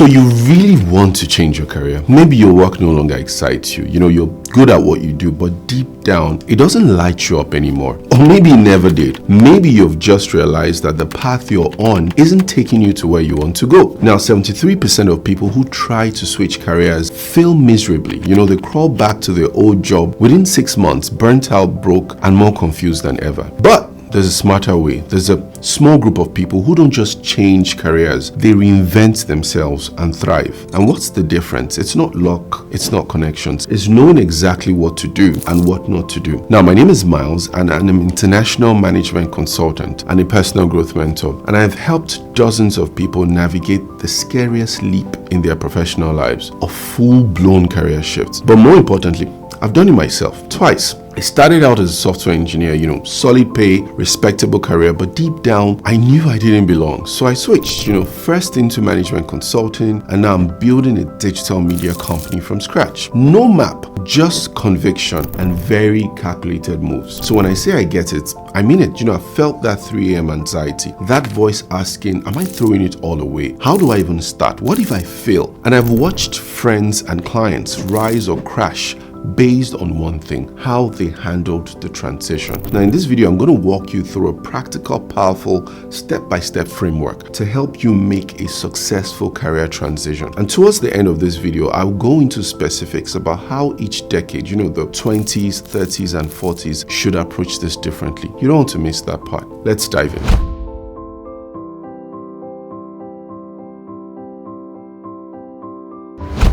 So you really want to change your career. Maybe your work no longer excites you. You're good at what you do, but deep down, it doesn't light you up anymore. Or maybe it never did. Maybe you've just realized that the path you're on isn't taking you to where you want to go. Now, 73% of people who try to switch careers fail miserably. They crawl back to their old job within 6 months, burnt out, broke, and more confused than ever. But there's a smarter way. There's a small group of people who don't just change careers, they reinvent themselves and thrive. And what's the difference? It's not luck, it's not connections. It's knowing exactly what to do and what not to do. Now, my name is Myles, and I'm an international management consultant and a personal growth mentor. And I've helped dozens of people navigate the scariest leap in their professional lives, a full-blown career shift. But more importantly, I've done it myself twice. I started out as a software engineer, solid pay, respectable career, but deep down, I knew I didn't belong. So I switched, first into management consulting, and now I'm building a digital media company from scratch. No map, just conviction and very calculated moves. So when I say I get it, I mean it. I felt that 3 a.m. anxiety, that voice asking, am I throwing it all away? How do I even start? What if I fail? And I've watched friends and clients rise or crash based on one thing: how they handled the transition. Now, in this video, I'm going to walk you through a practical, powerful, step-by-step framework to help you make a successful career transition. And towards the end of this video, I'll go into specifics about how each decade, the 20s, 30s, and 40s, should approach this differently. You don't want to miss that part. Let's dive in.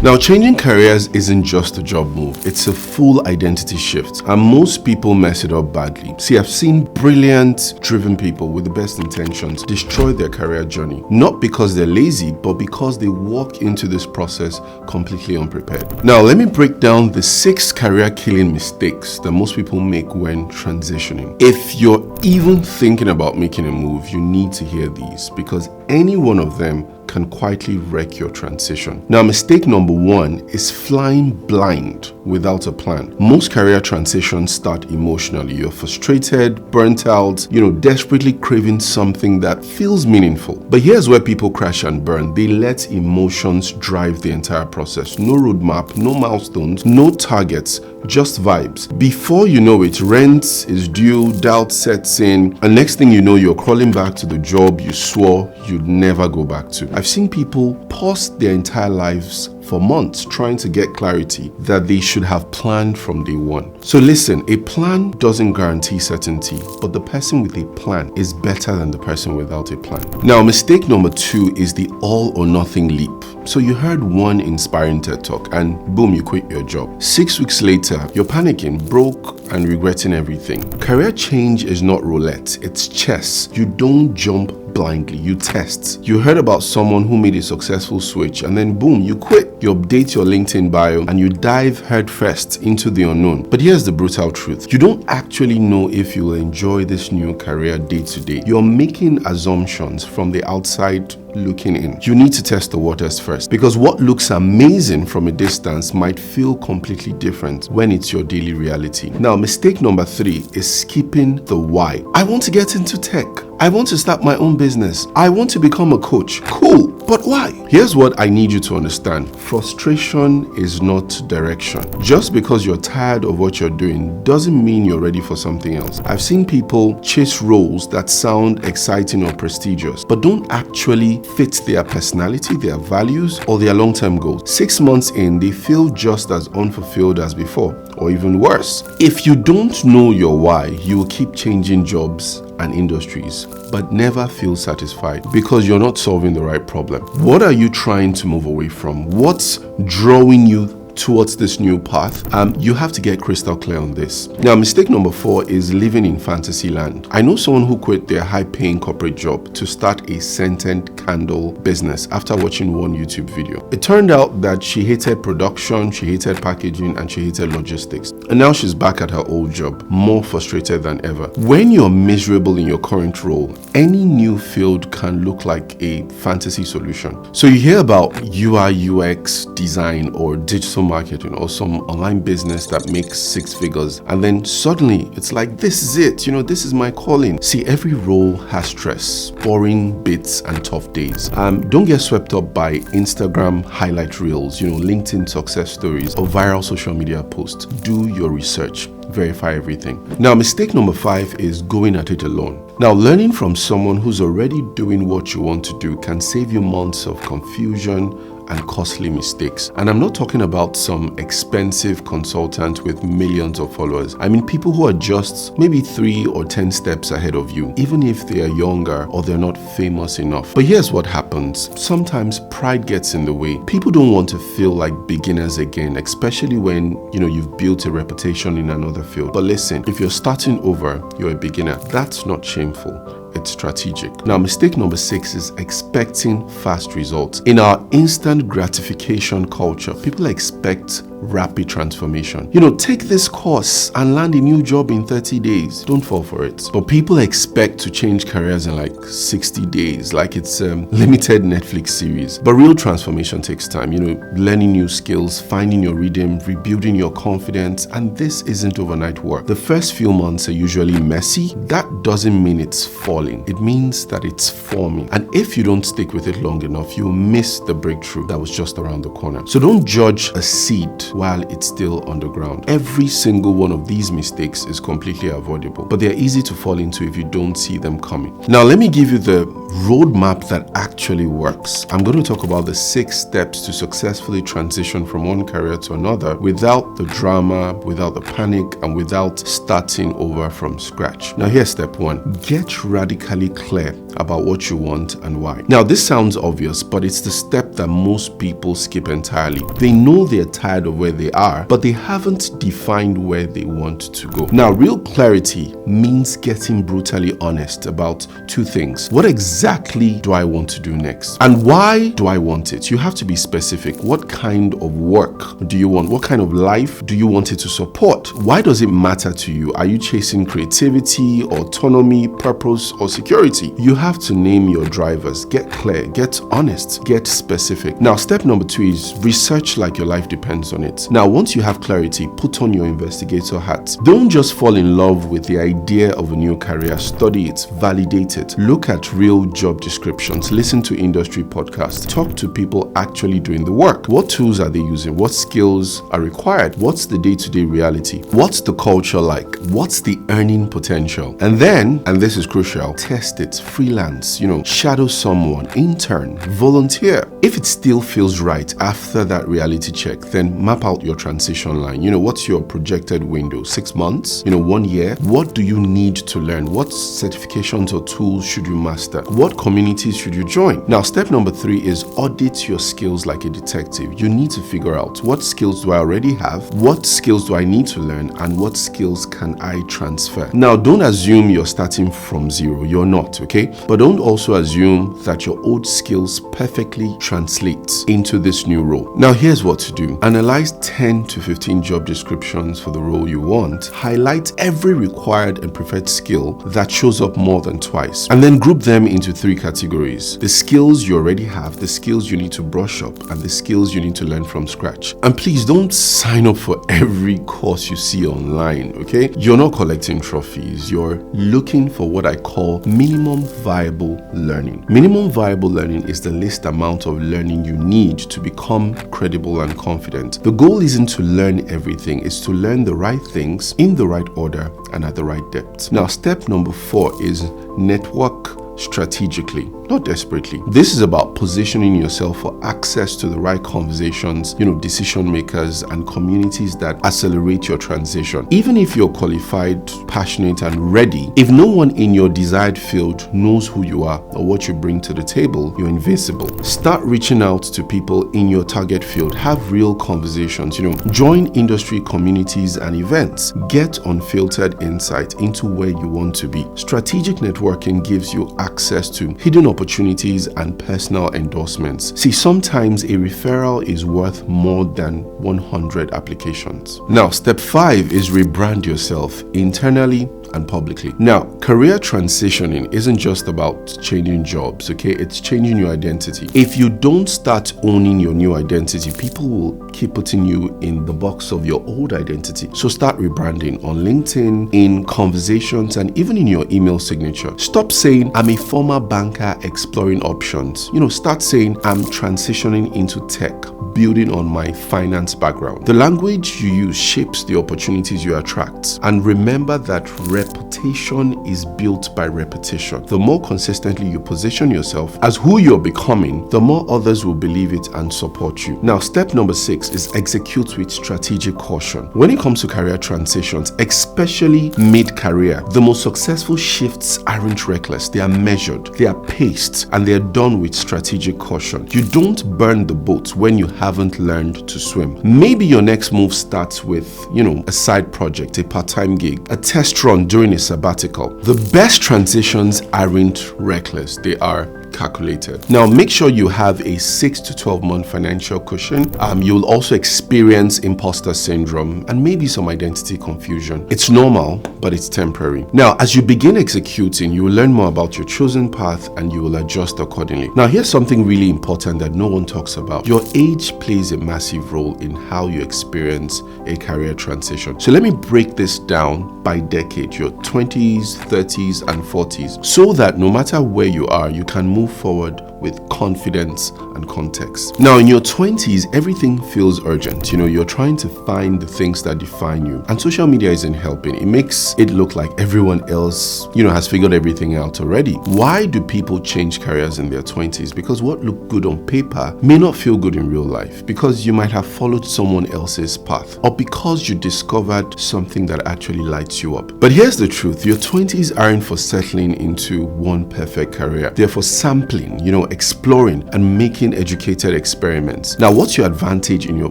Now, changing careers isn't just a job move, it's a full identity shift, and most people mess it up badly. See, I've seen brilliant, driven people with the best intentions destroy their career journey, not because they're lazy, but because they walk into this process completely unprepared. Now, let me break down the 6 career-killing mistakes that most people make when transitioning. If you're even thinking about making a move, you need to hear these, because any one of them can quietly wreck your transition. Now, mistake number 1 is flying blind without a plan. Most career transitions start emotionally. You're frustrated, burnt out, desperately craving something that feels meaningful. But here's where people crash and burn. They let emotions drive the entire process. No roadmap, no milestones, no targets, just vibes. Before you know it, rent is due, doubt sets in, and next thing you know, you're crawling back to the job you swore you'd never go back to. I've seen people pause their entire lives for months trying to get clarity that they should have planned from day one. So listen, a plan doesn't guarantee certainty, but the person with a plan is better than the person without a plan. Now, mistake number 2 is the all or nothing leap. So you heard one inspiring TED Talk and boom, you quit your job. 6 weeks later, you're panicking, broke, and regretting everything. Career change is not roulette, it's chess. You don't jump blindly, you test. You heard about someone who made a successful switch and then boom, you quit. You update your LinkedIn bio and you dive headfirst into the unknown. But here's the brutal truth. You don't actually know if you will enjoy this new career day to day. You're making assumptions from the outside looking in. You need to test the waters first, because what looks amazing from a distance might feel completely different when it's your daily reality. Now, mistake number 3 is skipping the why. I want to get into tech. I want to start my own business. I want to become a coach. Cool, but why? Here's what I need you to understand. Frustration is not direction. Just because you're tired of what you're doing doesn't mean you're ready for something else. I've seen people chase roles that sound exciting or prestigious, but don't actually fit their personality, their values, or their long-term goals. 6 months in, they feel just as unfulfilled as before, or even worse. If you don't know your why, you will keep changing jobs and industries, but never feel satisfied because you're not solving the right problem. What are you trying to move away from? What's drawing you towards this new path? You have to get crystal clear on this. Now, mistake number 4 is living in fantasy land. I know someone who quit their high-paying corporate job to start a scented candle business after watching one YouTube video. It turned out that she hated production, she hated packaging, and she hated logistics. And now she's back at her old job, more frustrated than ever. When you're miserable in your current role, any new field can look like a fantasy solution. So you hear about UI, UX, design, or digital marketing or some online business that makes 6 figures, and then suddenly it's like, this is it, this is my calling. See, every role has stress, boring bits and tough days. Don't get swept up by Instagram highlight reels, LinkedIn success stories or viral social media posts. Do your research. Verify everything. Now, mistake number 5 is going at it alone. Now, learning from someone who's already doing what you want to do can save you months of confusion and costly mistakes. And I'm not talking about some expensive consultant with millions of followers. I mean people who are just maybe 3 or 10 steps ahead of you, even if they are younger or they're not famous enough. But here's what happens. Sometimes pride gets in the way. People don't want to feel like beginners again, especially when, you've built a reputation in another field. But listen, if you're starting over, you're a beginner. That's not shameful. It's strategic. Now, mistake number 6 is expecting fast results. In our instant gratification culture, people expect rapid transformation. Take this course and land a new job in 30 days. Don't fall for it. But people expect to change careers in like 60 days, like it's a limited Netflix series. But real transformation takes time. Learning new skills, finding your rhythm, rebuilding your confidence, and this isn't overnight work. The first few months are usually messy. That doesn't mean it's falling. It means that it's forming. And if you don't stick with it long enough, you'll miss the breakthrough that was just around the corner. So don't judge a seed while it's still underground. Every single one of these mistakes is completely avoidable, but they're easy to fall into if you don't see them coming. Now, let me give you the roadmap that actually works. I'm going to talk about the 6 steps to successfully transition from one career to another without the drama, without the panic, and without starting over from scratch. Now, here's step 1. Get radically clear about what you want and why. Now, this sounds obvious, but it's the step that most people skip entirely. They know they're tired of where they are, but they haven't defined where they want to go. Now, real clarity means getting brutally honest about 2 things. What exactly do I want to do next? And why do I want it? You have to be specific. What kind of work do you want? What kind of life do you want it to support? Why does it matter to you? Are you chasing creativity, autonomy, purpose, or security? You have to name your drivers. Get clear, get honest, get specific. Now, step number 2 is research like your life depends on it. Now, once you have clarity, put on your investigator hat. Don't just fall in love with the idea of a new career. Study it, validate it. Look at real job descriptions. Listen to industry podcasts. Talk to people actually doing the work. What tools are they using? What skills are required? What's the day-to-day reality? What's the culture like? What's the earning potential? And then, and this is crucial, test it, freelance, shadow someone, intern, volunteer. If it still feels right after that reality check, then map out your transition line. What's your projected window? 6 months? 1 year? What do you need to learn? What certifications or tools should you master? What communities should you join? Now, step number 3 is audit your skills like a detective. You need to figure out, what skills do I already have? What skills do I need to learn? And what skills can I transfer? Now, don't assume you're starting from zero. You're not, okay? But don't also assume that your old skills perfectly translate into this new role. Now, here's what to do. Analyze 10 to 15 job descriptions for the role you want. Highlight every required and preferred skill that shows up more than twice. And then group them into 3 categories. The skills you already have, the skills you need to brush up, and the skills you need to learn from scratch. And please don't sign up for every course you see online, okay? You're not collecting trophies. You're looking for what I call minimum viable learning. Minimum viable learning is the least amount of learning you need to become credible and confident. The goal isn't to learn everything, it's to learn the right things in the right order and at the right depth. Now, step number 4 is network strategically, not desperately. This is about positioning yourself for access to the right conversations, decision makers and communities that accelerate your transition. Even if you're qualified, passionate, and ready, if no one in your desired field knows who you are or what you bring to the table, you're invisible. Start reaching out to people in your target field. Have real conversations, join industry communities and events. Get unfiltered insight into where you want to be. Strategic networking gives you access to hidden opportunities and personal endorsements. See, sometimes a referral is worth more than 100 applications. Now, step 5 is rebrand yourself internally and publicly. Now, career transitioning isn't just about changing jobs, okay? It's changing your identity. If you don't start owning your new identity, people will keep putting you in the box of your old identity. So start rebranding on LinkedIn, in conversations, and even in your email signature. Stop saying, I'm a former banker exploring options. Start saying, I'm transitioning into tech, building on my finance background. The language you use shapes the opportunities you attract. And remember that reputation is built by repetition. The more consistently you position yourself as who you're becoming, the more others will believe it and support you. Now, step number 6 is execute with strategic caution. When it comes to career transitions, especially mid-career, the most successful shifts aren't reckless. They are measured, they are paced, and they are done with strategic caution. You don't burn the boat when you haven't learned to swim. Maybe your next move starts with, a side project, a part-time gig, a test run during a sabbatical. The best transitions aren't reckless. They are calculated. Now, make sure you have a 6 to 12 month financial cushion. You'll also experience imposter syndrome and maybe some identity confusion. It's normal, but it's temporary. Now, as you begin executing, you will learn more about your chosen path and you will adjust accordingly. Now, here's something really important that no one talks about. Your age plays a massive role in how you experience a career transition. So let me break this down by decade, your 20s, 30s, and 40s, so that no matter where you are, you can move forward with confidence and context. Now, in your 20s, everything feels urgent. You're trying to find the things that define you, and social media isn't helping. It makes it look like everyone else, has figured everything out already. Why do people change careers in their 20s? Because what looked good on paper may not feel good in real life, because you might have followed someone else's path, or because you discovered something that actually lights you up. But here's the truth. Your 20s aren't for settling into one perfect career. They're for sampling, exploring and making educated experiments. Now, what's your advantage in your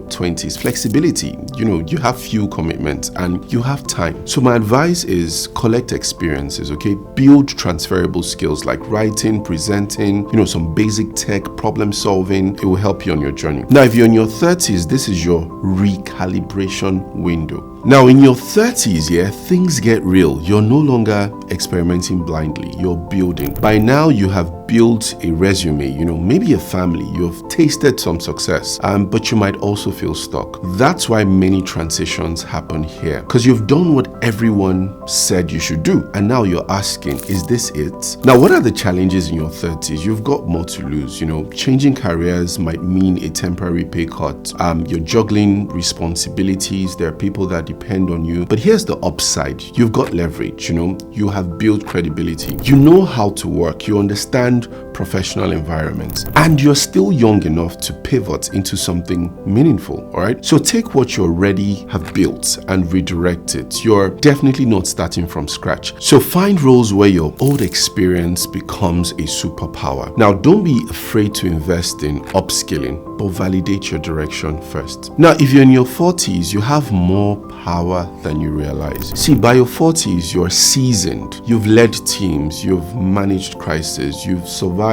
20s? Flexibility. You have few commitments and you have time. So my advice is collect experiences, okay? Build transferable skills like writing, presenting, some basic tech, problem solving. It will help you on your journey. Now, if you're in your 30s, this is your recalibration window. Now, in your 30s, things get real. You're no longer experimenting blindly. You're building. By now, you have built a resume, maybe a family. You've tasted some success, but you might also feel stuck. That's why many transitions happen here, because you've done what everyone said you should do. And now you're asking, is this it? Now, what are the challenges in your 30s? You've got more to lose. Changing careers might mean a temporary pay cut. You're juggling responsibilities. There are people that depend on you. But here's the upside. You've got leverage, you have built credibility. You know how to work. You understand professional environments. And you're still young enough to pivot into something meaningful, all right? So take what you already have built and redirect it. You're definitely not starting from scratch. So find roles where your old experience becomes a superpower. Now, don't be afraid to invest in upskilling, but validate your direction first. Now, if you're in your 40s, you have more power than you realize. See, by your 40s, you're seasoned. You've led teams, you've managed crises, you've survived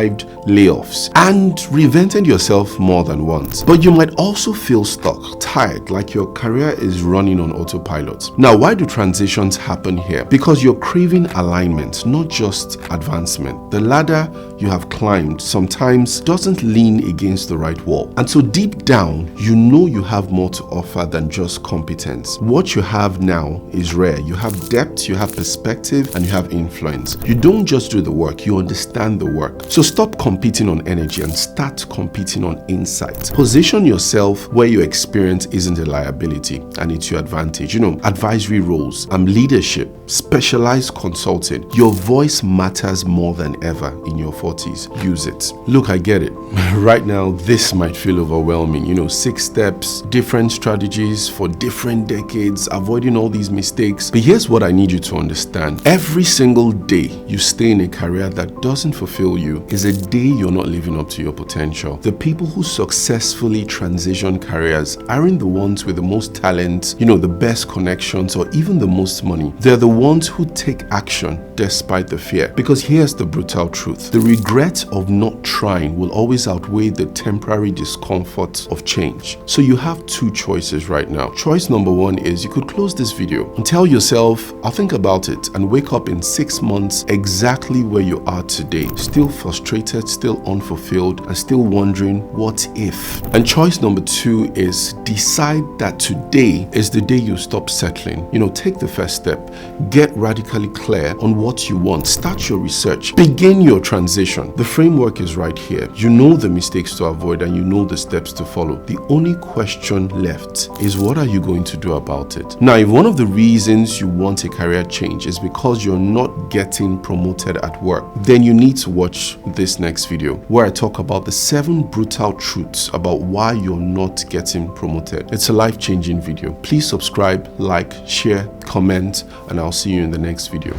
layoffs, and reinvented yourself more than once. But you might also feel stuck, tired, like your career is running on autopilot. Now, why do transitions happen here? Because you're craving alignment, not just advancement. The ladder you have climbed sometimes doesn't lean against the right wall. And so deep down, you know you have more to offer than just competence. What you have now is rare. You have depth, you have perspective, and you have influence. You don't just do the work, you understand the work. So stop competing on energy and start competing on insight. Position yourself where your experience isn't a liability and it's your advantage. Advisory roles, leadership, specialized consulting. Your voice matters more than ever in your 40s. Use it. Look, I get it. Right now, this might feel overwhelming. 6 steps, different strategies for different decades, avoiding all these mistakes. But here's what I need you to understand. Every single day you stay in a career that doesn't fulfill you is a day you're not living up to your potential. The people who successfully transition careers aren't the ones with the most talent, the best connections, or even the most money. They're the ones who take action despite the fear. Because here's the brutal truth. The regret of not trying will always outweigh the temporary discomfort of change. So you have 2 choices right now. Choice number 1 is is you could close this video and tell yourself, I'll think about it, and wake up in 6 months exactly where you are today, still frustrated, still unfulfilled, and still wondering what if. And choice number 2 is decide that today is the day you stop settling. Take the first step. Get radically clear on what you want. Start your research. Begin your transition. The framework is right here. You know the mistakes to avoid and you know the steps to follow. The only question left is, what are you going to do about it? Now, if one of the reasons you want a career change is because you're not getting promoted at work, then you need to watch this next video where I talk about the 7 brutal truths about why you're not getting promoted. It's a life-changing video. Please subscribe, like, share, comment, and I'll see you in the next video.